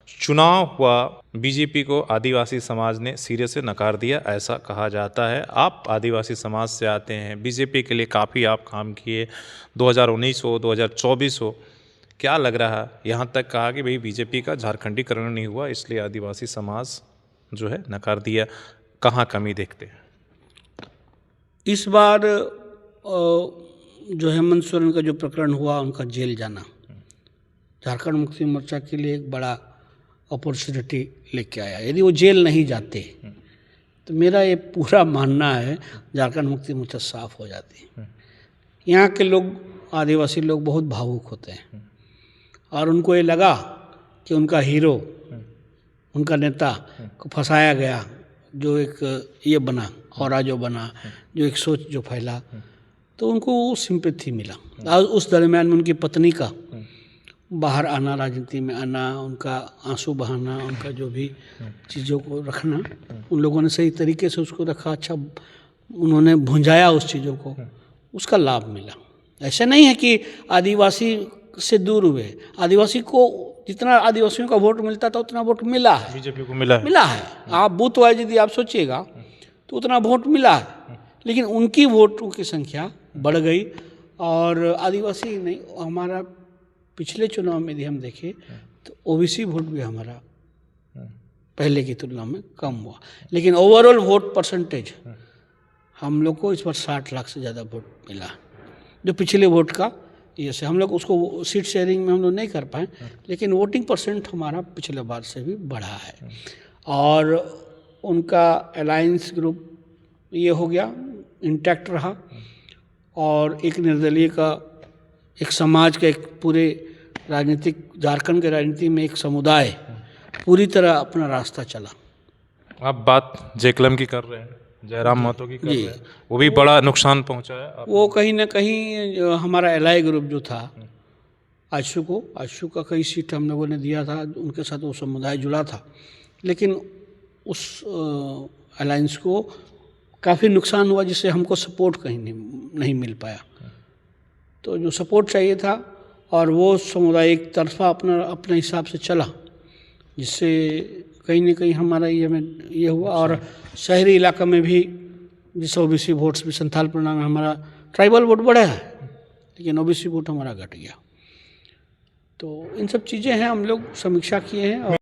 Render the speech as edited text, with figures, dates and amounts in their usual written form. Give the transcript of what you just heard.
चुनाव हुआ, बीजेपी को आदिवासी समाज ने सिरे से नकार दिया, ऐसा कहा जाता है। आप आदिवासी समाज से आते हैं, बीजेपी के लिए काफ़ी आप काम किए, 2019 हो 2024 हो, क्या लग रहा है? यहाँ तक कहा कि भाई बीजेपी का झारखंडीकरण नहीं हुआ इसलिए आदिवासी समाज जो है नकार दिया, कहाँ कमी देखते हैं? इस बार जो हेमंत सोरेन का जो प्रकरण हुआ, उनका जेल जाना झारखंड मुक्ति मोर्चा के लिए एक बड़ा अपॉर्चुनिटी लेके आया। यदि वो जेल नहीं जाते तो मेरा ये पूरा मानना है झारखंड मुक्ति मोर्चा साफ हो जाती। यहाँ के लोग, आदिवासी लोग बहुत भावुक होते हैं और उनको ये लगा कि उनका हीरो, उनका नेता को फंसाया गया, जो एक ये बना और जो बना, जो एक सोच जो फैला, तो उनको सिंपैथी मिला। और उस दरमियान में उनकी पत्नी का बाहर आना, राजनीति में आना, उनका आंसू बहाना, उनका जो भी चीज़ों को रखना, उन लोगों ने सही तरीके से उसको रखा, अच्छा उन्होंने भुंजाया उस चीज़ों को, उसका लाभ मिला। ऐसे नहीं है कि आदिवासी से दूर हुए, आदिवासी को जितना आदिवासियों का वोट मिलता था उतना वोट मिला है, बीजेपी को मिला है। मिला है। आप बूथ वाइज यदि आप सोचिएगा तो उतना वोट मिला है, लेकिन उनकी वोटों की संख्या बढ़ गई और आदिवासी नहीं। हमारा पिछले चुनाव में यदि हम देखें तो ओबीसी वोट भी हमारा पहले की तुलना में कम हुआ, लेकिन ओवरऑल वोट परसेंटेज हम लोग को इस बार 60 लाख से ज़्यादा वोट मिला, जो पिछले वोट का ये से। हम लोग उसको सीट शेयरिंग में हम लोग नहीं कर पाए, लेकिन वोटिंग परसेंट हमारा पिछले बार से भी बढ़ा है। और उनका अलायंस ग्रुप ये हो गया, इंटैक्ट रहा, और एक निर्दलीय का, एक समाज का, एक पूरे राजनीतिक झारखंड के राजनीति में एक समुदाय पूरी तरह अपना रास्ता चला। आप बात जेकलम की कर रहे हैं, जयराम महतो की कर रहे हैं, वो भी बड़ा नुकसान पहुंचा है। वो कहीं ना कहीं हमारा एलआई ग्रुप जो था, आशु का कई सीट हम लोगों ने दिया था, उनके साथ वो समुदाय जुड़ा था, लेकिन उस अलायंस को काफ़ी नुकसान हुआ, जिससे हमको सपोर्ट कहीं नहीं मिल पाया। तो जो सपोर्ट चाहिए था, और वो समुदाय एक तरफा अपने हिसाब से चला, जिससे कहीं ना कहीं हमारा ये हुआ। और शहरी इलाका में भी जिस ओबीसी वोट्स भी संथाल परिणाम में हमारा ट्राइबल वोट बढ़ा है, लेकिन ओबीसी वोट हमारा घट गया। तो इन सब चीज़ें हैं, हम लोग समीक्षा किए हैं। और